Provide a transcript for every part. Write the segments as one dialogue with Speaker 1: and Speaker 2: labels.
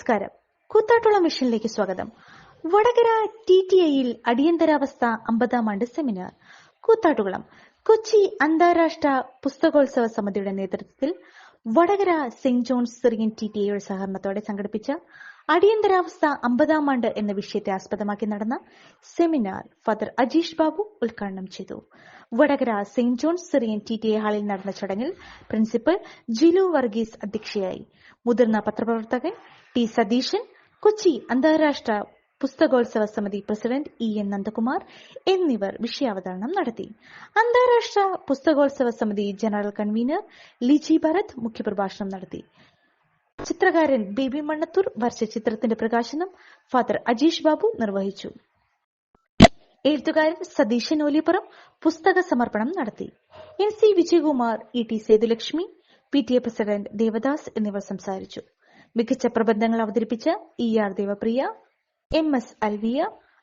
Speaker 1: നമസ്കാരം. കൂത്താട്ടുളം മിഷനിലേക്ക് സ്വാഗതം. വടകര TTIയിൽ അടിയന്തരാവസ്ഥ 50ാം ആണ്ട് സെമിനാർ. കൂത്താട്ടുകുളം കൊച്ചി അന്താരാഷ്ട്ര പുസ്തകോത്സവ സമിതിയുടെ നേതൃത്വത്തിൽ വടകര സെന്റ് ജോൺസ് സിറിയൻ TTIയുടെ സഹകരണത്തോടെ സംഘടിപ്പിച്ച അടിയന്തരാവസ്ഥ 50ാം ആണ്ട് എന്ന വിഷയത്തെ ആസ്പദമാക്കി നടന്ന സെമിനാർ ഫാദർ അജീഷ് ബാബു ഉദ്ഘാടനം ചെയ്തു. Vadakara saint John's Syrian TTI ഹാളിൽ നടന്ന ചടങ്ങിൽ പ്രിൻസിപ്പൽ ജിലു വർഗീസ് അധ്യക്ഷയായി. മുതിർന്ന പത്രപ്രവർത്തകൻ T സതീശൻ, കൊച്ചി അന്താരാഷ്ട്ര പുസ്തകോത്സവ സമിതി പ്രസിഡന്റ് EN നന്ദകുമാർ എന്നിവർ വിഷയാവതരണം നടത്തി. അന്താരാഷ്ട്ര പുസ്തകോത്സവ സമിതി ജനറൽ കൺവീനർ ലിജി ഭരത് മുഖ്യപ്രഭാഷണം നടത്തി. ചിത്രകാരൻ ബേബി മണ്ണത്തൂർ വരച്ച ചിത്രത്തിന്റെ പ്രകാശനം ഫാദർ അജീഷ് ബാബു നിർവഹിച്ചു. എഴുത്തുകാരൻ സതീശൻ ഓലിപ്പുറം പുസ്തക സമർപ്പണം നടത്തി. NC Vijayakumar, ET Sethulakshmi, PTA president Devadas എന്നിവർ സംസാരിച്ചു. മികച്ച പ്രബന്ധങ്ങൾ അവതരിപ്പിച്ച ER Devapriya, MS Alviya,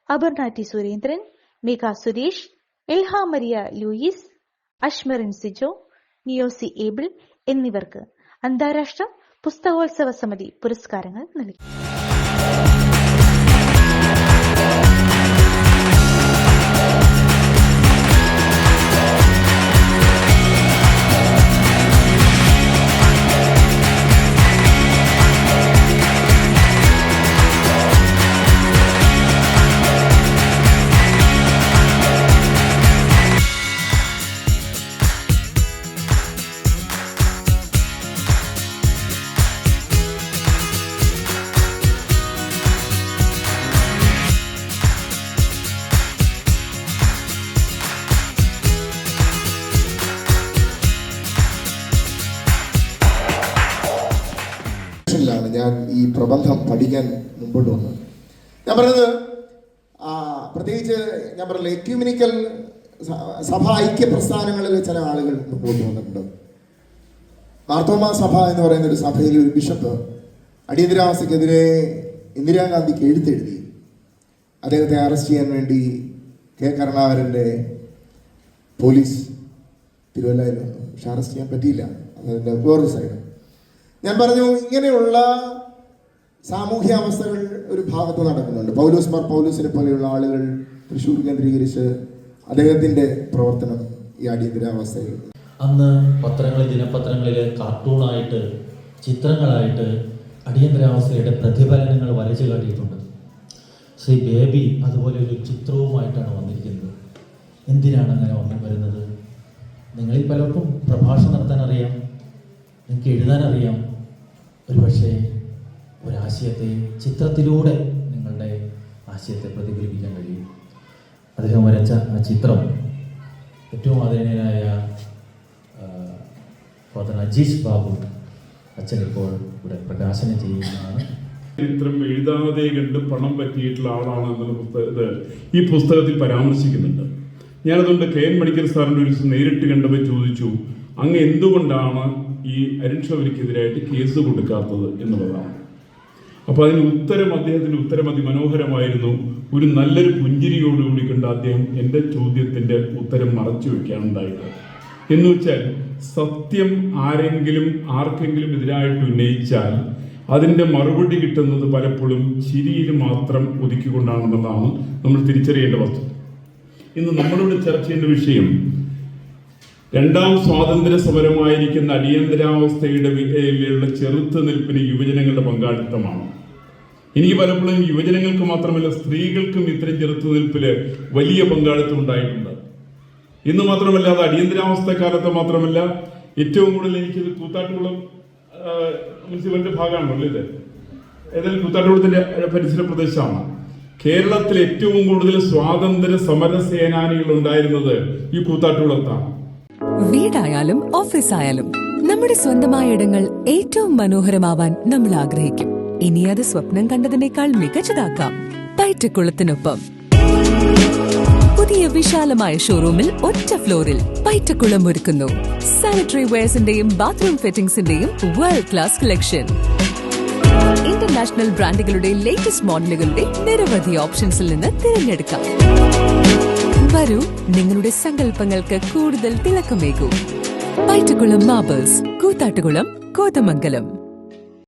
Speaker 1: Aparna T Surendran, Megha Suresh, Elha Maria Louis, Ashmarin Sijo, Niyosi Able എന്നിവർക്ക് അന്താരാഷ്ട്ര പുസ്തകോത്സവ സമിതി പുരസ്കാരങ്ങൾ നൽകി.
Speaker 2: ഞാൻ ഈ പ്രബന്ധം പഠിക്കാൻ മുമ്പോട്ട് വന്നത്. ഞാൻ പറഞ്ഞത് പ്രത്യേകിച്ച് ഞാൻ പറഞ്ഞില്ല, എക്യൂമിനിക്കൽ സഭ ഐക്യ പ്രസ്ഥാനങ്ങളിൽ ചില ആളുകൾ മുമ്പോട്ട് വന്നിട്ടുണ്ട്. മാർത്തോമാ സഭ എന്ന് പറയുന്ന ഒരു സഭയിലെ ഒരു ബിഷപ്പ് അടിയന്തരാവസ്ഥക്കെതിരെ ഇന്ദിരാഗാന്ധിക്ക് എഴുത്തെഴുതി. അദ്ദേഹത്തെ അറസ്റ്റ് ചെയ്യാൻ വേണ്ടി K കരുണാകരൻ്റെ പോലീസ് തിരുവല്ലയിൽ വന്നു. പക്ഷെ അറസ്റ്റ് ചെയ്യാൻ പറ്റിയില്ല. അതിൻ്റെ വേറൊരു സൈഡ് ഞാൻ പറഞ്ഞു, ഇങ്ങനെയുള്ള സാമൂഹ്യ അവസ്ഥകൾ ഒരു ഭാഗത്ത് നടക്കുന്നുണ്ട്. പൗലോസിനെ പോലെയുള്ള ആളുകൾ തൃശ്ശൂർ കേന്ദ്രീകരിച്ച് അദ്ദേഹത്തിൻ്റെ പ്രവർത്തനം ഈ അടിയന്തരാവസ്ഥയിൽ
Speaker 3: അന്ന് ദിനപത്രങ്ങളിൽ കാർട്ടൂണായിട്ട്, ചിത്രങ്ങളായിട്ട് അടിയന്തരാവസ്ഥയുടെ പ്രതിഫലനങ്ങൾ വരച്ചു കാട്ടിയിട്ടുണ്ട്. ശ്രീ ബേബി അതുപോലെ ഒരു ചിത്രവുമായിട്ടാണ് വന്നിരിക്കുന്നത്. എന്തിനാണ് അങ്ങനെ വരുന്നത്? നിങ്ങളിൽ പലർക്കും പ്രഭാഷണം നടത്താൻ അറിയാം, നിങ്ങൾക്ക് എഴുതാൻ അറിയാം. ഒരു പക്ഷേ ഒരാശയത്തെ ചിത്രത്തിലൂടെ നിങ്ങളുടെ ആശയത്തെ പ്രതിഫലിപ്പിക്കാൻ കഴിയും. അദ്ദേഹം വരച്ച ആ ചിത്രം ഏറ്റവും ആദരണീയനായ ഫാദർ അജീഷ് ബാബു അച്ഛൻ ഇപ്പോൾ ഇവിടെ പ്രകാശനം ചെയ്യുന്നതാണ്.
Speaker 4: ചരിത്രം എഴുതാതെ കണ്ട് പണം പറ്റിയിട്ടുള്ള ആളാണ് എന്നുള്ള ഈ പുസ്തകത്തിൽ പരാമർശിക്കുന്നുണ്ട്. ഞാനതുകൊണ്ട് KN മണിക്കർ സാറിൻ്റെ ഒരു നേരിട്ട് കണ്ടപ്പോൾ ചോദിച്ചു, അങ്ങ് എന്തുകൊണ്ടാണ് ഈ അരുൺ ഷൗരിക്കെതിരായിട്ട് കേസ് കൊടുക്കാത്തത് എന്നുള്ളതാണ്. അപ്പോൾ അദ്ദേഹത്തിൻ്റെ ഉത്തരം അതിമനോഹരമായിരുന്നു. ഒരു നല്ലൊരു പുഞ്ചിരിയോടുകൂടി കണ്ട് അദ്ദേഹം എൻ്റെ ചോദ്യത്തിൻ്റെ ഉത്തരം മറച്ചു വയ്ക്കാനുണ്ടായത്. എന്ന് വെച്ചാൽ, സത്യം ആർക്കെങ്കിലും എതിരായിട്ട് ഉന്നയിച്ചാൽ അതിൻ്റെ മറുപടി കിട്ടുന്നത് പലപ്പോഴും ചിരിയിൽ മാത്രം ഒതുക്കിക്കൊണ്ടാണെന്നുള്ളതാണ് നമ്മൾ തിരിച്ചറിയേണ്ട വസ്തുത. ഇന്ന് നമ്മളിവിടെ ചർച്ച ചെയ്യേണ്ട വിഷയം രണ്ടാം സ്വാതന്ത്ര്യ സമരമായിരിക്കുന്ന അടിയന്തരാവസ്ഥയുടെ വിലയിലുള്ള ചെറുത്തുനിൽപ്പിന് യുവജനങ്ങളുടെ പങ്കാളിത്തമാണ്. എനിക്ക് പലപ്പോഴും യുവജനങ്ങൾക്ക് മാത്രമല്ല, സ്ത്രീകൾക്കും ഇത്തരം ചെറുത്തുനിൽപ്പില് വലിയ പങ്കാളിത്തം ഉണ്ടായിട്ടുണ്ട്. ഇന്ന് മാത്രമല്ല, അത് അടിയന്തരാവസ്ഥ കാലത്ത് മാത്രമല്ല, ഏറ്റവും കൂടുതൽ എനിക്കിത് കൂത്താട്ടുകുളം മുനിസിപ്പാലിറ്റി ഭാഗമാണല്ലോ ഇത്. ഏതായാലും കൂത്താട്ടുകുളത്തിന്റെ പരിസര പ്രദേശമാണ്. കേരളത്തിൽ ഏറ്റവും കൂടുതൽ സ്വാതന്ത്ര്യ സമര സേനാനികൾ ഉണ്ടായിരുന്നത് ഈ കൂത്താട്ടുകുളത്താണ്.
Speaker 5: വീടായാലും ഓഫീസായാലും നമ്മുടെ സ്വന്തമായ ഇടങ്ങൾ ഏറ്റവും മനോഹരമാവാൻ നമ്മൾ ആഗ്രഹിക്കും. ഇനി അത് സ്വപ്നം കണ്ടതിനേക്കാൾ മികച്ചതാക്കാം പൈറ്റക്കുളത്തിനൊപ്പം. പുതിയ വിശാലമായ ഷോറൂമിൽ ഒറ്റ ഫ്ലോറിൽ പൈറ്റക്കുളം ഒരുക്കുന്നു സാനിറ്ററി വെയർസിന്റെയും ബാത്റൂം ഫിറ്റിംഗ്സിന്റെയും വേൾഡ് ക്ലാസ് കളക്ഷൻ. ഇന്റർനാഷണൽ ബ്രാൻഡുകളുടെ ലേറ്റസ്റ്റ് മോഡലുകളുടെ നിരവധി ഓപ്ഷൻസിൽ നിന്ന് തിരഞ്ഞെടുക്കാം. വരൂ, നിങ്ങളുടെ സങ്കല്പങ്ങൾക്ക് കൂടുതൽ തിളക്കമേകൂ. പൈറ്റക്കുളം മാർബിൾസ്, കൂത്താട്ടുകുളം, കോതമംഗലം.